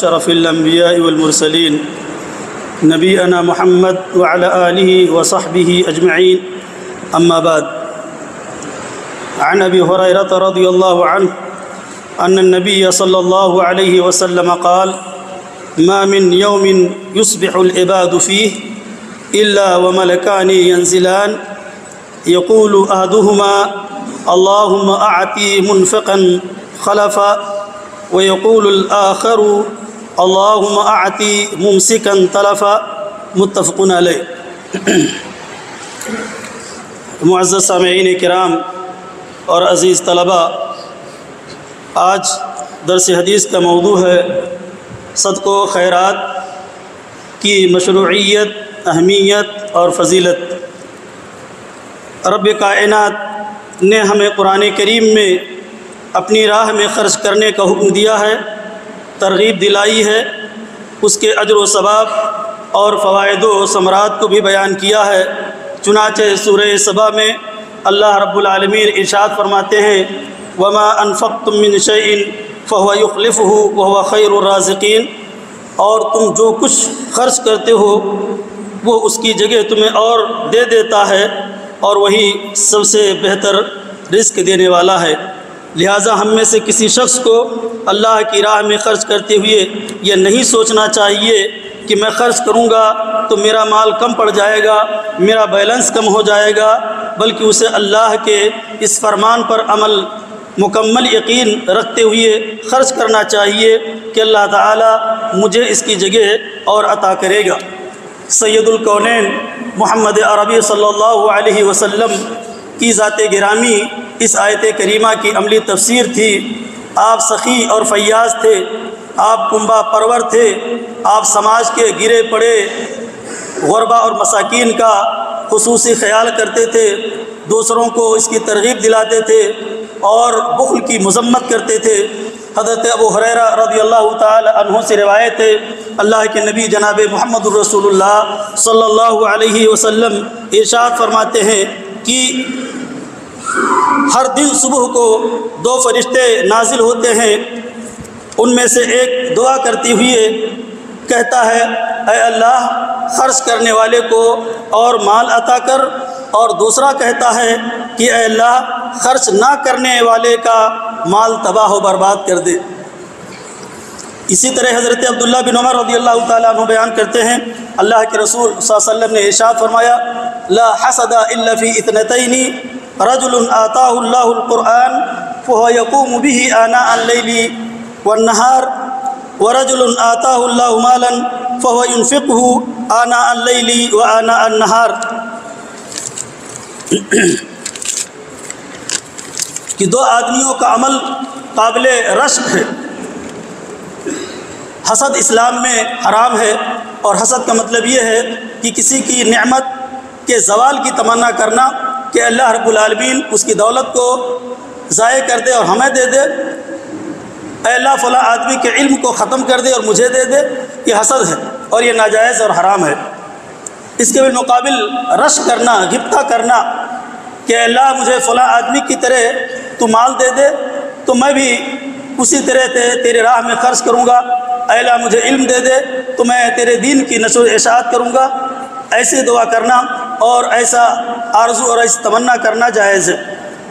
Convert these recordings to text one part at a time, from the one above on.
شرف الانبیاء والمرسلین نبینا محمد وعلى آلہ وصحبہ اجمعین اما بعد عن ابی ہریرہ رضی اللہ عنہ ان النبی صلی اللہ علیہ وسلم قال ما من يوم يصبح العباد فيه إلا وملكان ينزلان يقول أحدهما اللهم أعطي منفقا خلفا ويقول الآخر اللهم أعطي ممسكا تلفا متفق علیہ۔ معزز سامعین کرام اور عزیز طلباء، آج درس حدیث کا موضوع ہے صدقہ و خیرات کی مشروعیت، اہمیت اور فضیلت۔ رب کائنات نے ہمیں قرآن کریم میں اپنی راہ میں خرچ کرنے کا حکم دیا ہے، ترغیب دلائی ہے، اس کے اجر و ثواب اور فوائد و ثمرات کو بھی بیان کیا ہے۔ چنانچہ سورہ سبا میں اللہ رب العالمین ارشاد فرماتے ہیں وما انفقتم من شیء فهو یخلفہ وهو خیر الرازقین، اور تم جو کچھ خرچ کرتے ہو وہ اس کی جگہ تمہیں اور دے دیتا ہے، اور وہی سب سے بہتر رزق دینے والا ہے۔ لہٰذا ہم میں سے کسی شخص کو اللہ کی راہ میں خرچ کرتے ہوئے یہ نہیں سوچنا چاہیے کہ میں خرچ کروں گا تو میرا مال کم پڑ جائے گا، میرا بیلنس کم ہو جائے گا، بلکہ اسے اللہ کے اس فرمان پر عمل مکمل یقین رکھتے ہوئے خرچ کرنا چاہیے کہ اللہ تعالیٰ مجھے اس کی جگہ اور عطا کرے گا۔ سید الکونین محمد عربی صلی اللہ علیہ وسلم کی ذات گرامی اس آیت کریمہ کی عملی تفسیر تھی۔ آپ سخی اور فیاض تھے، آپ کنبہ پرور تھے، آپ سماج کے گرے پڑے غربا اور مساکین کا خصوصی خیال کرتے تھے، دوسروں کو اس کی ترغیب دلاتے تھے اور بخل کی مذمت کرتے تھے۔ حضرت ابو ہریرہ رضی اللہ تعالی عنہ سے روایت ہے، اللہ کے نبی جناب محمد الرسول اللہ صلی اللہ علیہ وسلم ارشاد فرماتے ہیں کہ ہر دن صبح کو دو فرشتے نازل ہوتے ہیں، ان میں سے ایک دعا کرتے ہوئے کہتا ہے اے اللہ خرچ کرنے والے کو اور مال عطا کر، اور دوسرا کہتا ہے کہ اے اللہ خرچ نہ کرنے والے کا مال تباہ و برباد کر دے۔ اسی طرح حضرت عبداللہ بن عمر رضی اللہ تعالیٰ عنہ بیان کرتے ہیں اللہ کے رسول صلی اللہ علیہ وسلم نے ارشاد فرمایا لا حسد الا فی اثنتین رجل آتاہ اللہ القرآن فهو يقوم به آناء الليل والنهار ورجل آتاہ اللہ مالا فهو ينفقه آناء الليل وآناء النهار۔ کہ دو آدمیوں کا عمل قابل رشک ہے۔ حسد اسلام میں حرام ہے، اور حسد کا مطلب یہ ہے کہ کسی کی نعمت کے زوال کی تمنا کرنا کہ اللہ رب العالمین اس کی دولت کو ضائع کر دے اور ہمیں دے دے، اے اللہ فلاں آدمی کے علم کو ختم کر دے اور مجھے دے دے، یہ حسد ہے اور یہ ناجائز اور حرام ہے۔ اس کے بالمقابل رشک کرنا، غبطہ کرنا کہ اے اللہ مجھے فلاں آدمی کی طرح تو مال دے دے تو میں بھی اسی طرح تیرے راہ میں خرچ کروں گا، اے اللہ مجھے علم دے دے تو میں تیرے دین کی نشر و اشاعت کروں گا، ایسے دعا کرنا اور ایسا آرزو اور ایسی تمنا کرنا جائز ہے۔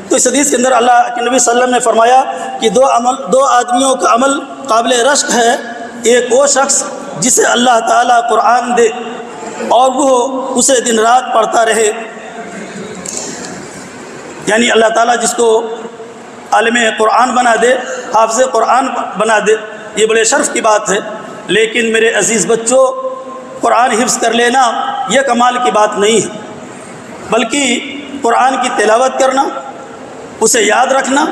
تو اس حدیث کے اندر اللہ کے نبی صلی اللہ علیہ وسلم نے فرمایا کہ دو آدمیوں کا عمل قابل رشک ہے، ایک وہ شخص جسے اللہ تعالیٰ قرآن دے اور وہ اسے دن رات پڑھتا رہے، یعنی اللہ تعالیٰ جس کو عالم قرآن بنا دے، حافظ قرآن بنا دے، یہ بڑے شرف کی بات ہے۔ لیکن میرے عزیز بچوں، قرآن حفظ کر لینا یہ کمال کی بات نہیں ہے، بلکہ قرآن کی تلاوت کرنا، اسے یاد رکھنا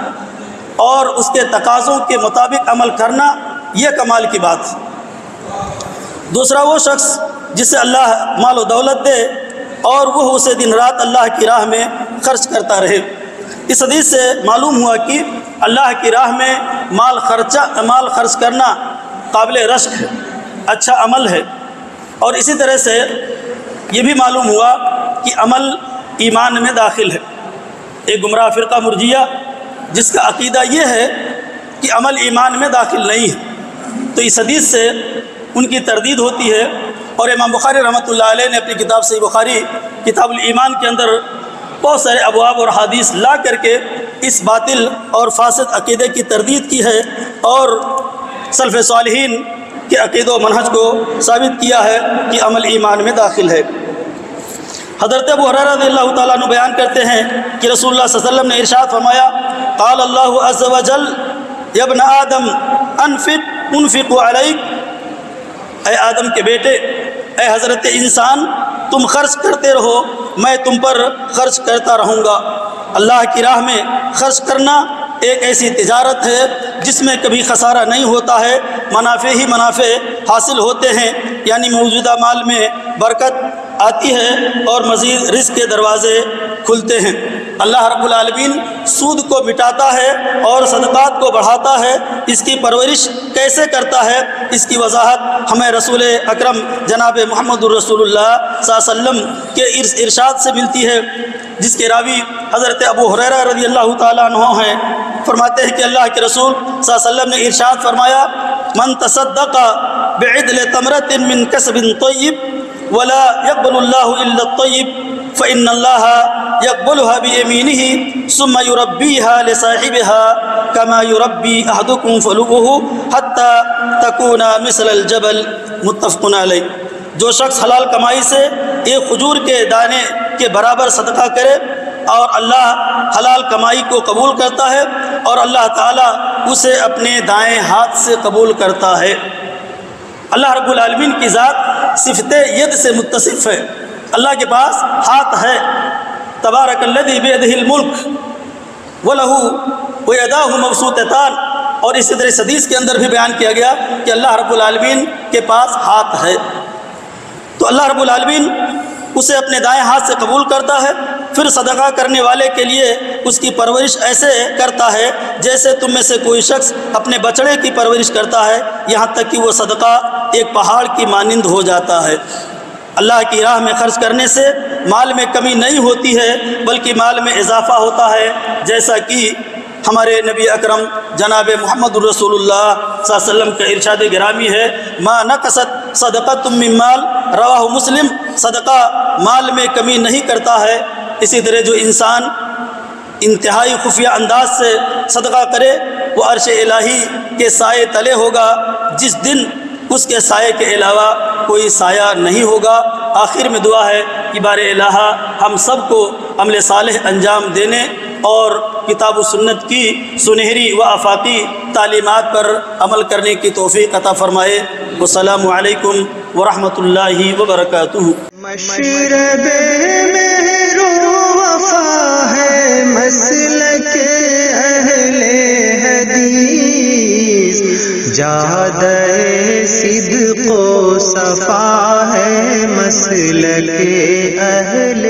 اور اس کے تقاضوں کے مطابق عمل کرنا یہ کمال کی بات ہے۔ دوسرا وہ شخص جسے اللہ مال و دولت دے اور وہ اسے دن رات اللہ کی راہ میں خرچ کرتا رہے۔ اس حدیث سے معلوم ہوا کہ اللہ کی راہ میں مال خرچ کرنا قابل رشک ہے، اچھا عمل ہے، اور اسی طرح سے یہ بھی معلوم ہوا کہ عمل ایمان میں داخل ہے۔ ایک گمراہ فرقہ مرجیہ جس کا عقیدہ یہ ہے کہ عمل ایمان میں داخل نہیں ہے، تو اس حدیث سے ان کی تردید ہوتی ہے، اور امام بخاری رحمۃ اللہ علیہ نے اپنی کتاب صحیح بخاری کتاب الایمان کے اندر بہت سارے ابواب اور حدیث لا کر کے اس باطل اور فاسد عقیدے کی تردید کی ہے، اور سلف صالحین کے عقیدہ و منہج کو ثابت کیا ہے کہ عمل ایمان میں داخل ہے۔ حضرت ابو ہریرہ رضی اللہ تعالیٰ عنہ بیان کرتے ہیں کہ رسول اللہ صلی اللہ علیہ وسلم نے ارشاد فرمایا، قال اللہ عز وجل یا ابن آدم انفق علیک، اے آدم کے بیٹے، اے حضرت انسان، تم خرچ کرتے رہو، میں تم پر خرچ کرتا رہوں گا۔ اللہ کی راہ میں خرچ کرنا ایک ایسی تجارت ہے جس میں کبھی خسارہ نہیں ہوتا ہے، منافع ہی منافع حاصل ہوتے ہیں، یعنی موجودہ مال میں برکت آتی ہے اور مزید رزق کے دروازے کھلتے ہیں۔ اللہ رب العالمین سود کو مٹاتا ہے اور صدقات کو بڑھاتا ہے۔ اس کی پرورش کیسے کرتا ہے، اس کی وضاحت ہمیں رسول اکرم جناب محمد الرسول اللہ صلی اللہ علیہ وسلم کے ارشاد سے ملتی ہے، جس کے راوی حضرت ابو ہریرہ رضی اللہ تعالیٰ عنہ ہیں۔ فرماتے ہیں کہ اللہ کے رسول صلی اللہ علیہ وسلم نے ارشاد فرمایا، من تصدق بعدل تمرۃ من کسب طیب ولا يقبل الله الا الطيب فان الله يقبلها بيمينه ثم يربيها لصاحبها كما يربي احدكم فلوه حتى تكون مثل الجبل، متفق علیہ۔ جو شخص حلال کمائی سے ایک کھجور کے دانے کے برابر صدقہ کرے اور اللہ حلال کمائی کو قبول کرتا ہے اور اللہ تعالیٰ اسے اپنے دائیں ہاتھ سے قبول کرتا ہے۔ اللہ رب العالمین کی ذات صفت ید سے متصف ہے، اللہ کے پاس ہاتھ ہے۔ تبارک الذی بیدہ الملک ولہ ویداہ مبسوطتان، اور اسی طرح اس حدیث کے اندر بھی بیان کیا گیا کہ اللہ رب العالمین کے پاس ہاتھ ہے۔ تو اللہ رب العالمین اسے اپنے دائیں ہاتھ سے قبول کرتا ہے، پھر صدقہ کرنے والے کے لیے اس کی پرورش ایسے کرتا ہے جیسے تم میں سے کوئی شخص اپنے بچڑے کی پرورش کرتا ہے، یہاں تک کہ وہ صدقہ ایک پہاڑ کی مانند ہو جاتا ہے۔ اللہ کی راہ میں خرچ کرنے سے مال میں کمی نہیں ہوتی ہے بلکہ مال میں اضافہ ہوتا ہے، جیسا کہ ہمارے نبی اکرم جناب محمد الرسول اللہ صلی اللہ علیہ وسلم کا ارشاد گرامی ہے، ما نقصت صدقۃ من مال، رواہ مسلم۔ صدقہ مال میں کمی نہیں کرتا ہے۔ اسی طرح جو انسان انتہائی خفیہ انداز سے صدقہ کرے وہ عرش الہی کے سائے تلے ہوگا، جس دن اس کے سائے کے علاوہ کوئی سایہ نہیں ہوگا۔ آخر میں دعا ہے کہ بار الہ ہم سب کو عمل صالح انجام دینے اور کتاب و سنت کی سنہری و آفاقی تعلیمات پر عمل کرنے کی توفیق عطا فرمائے۔ والسلام علیکم ورحمۃ اللہ وبرکاتہ۔ مشرب مہر و وفا ہے مسلک اہل حدیث، جادہ صدق و صفا ہے مسلک اہل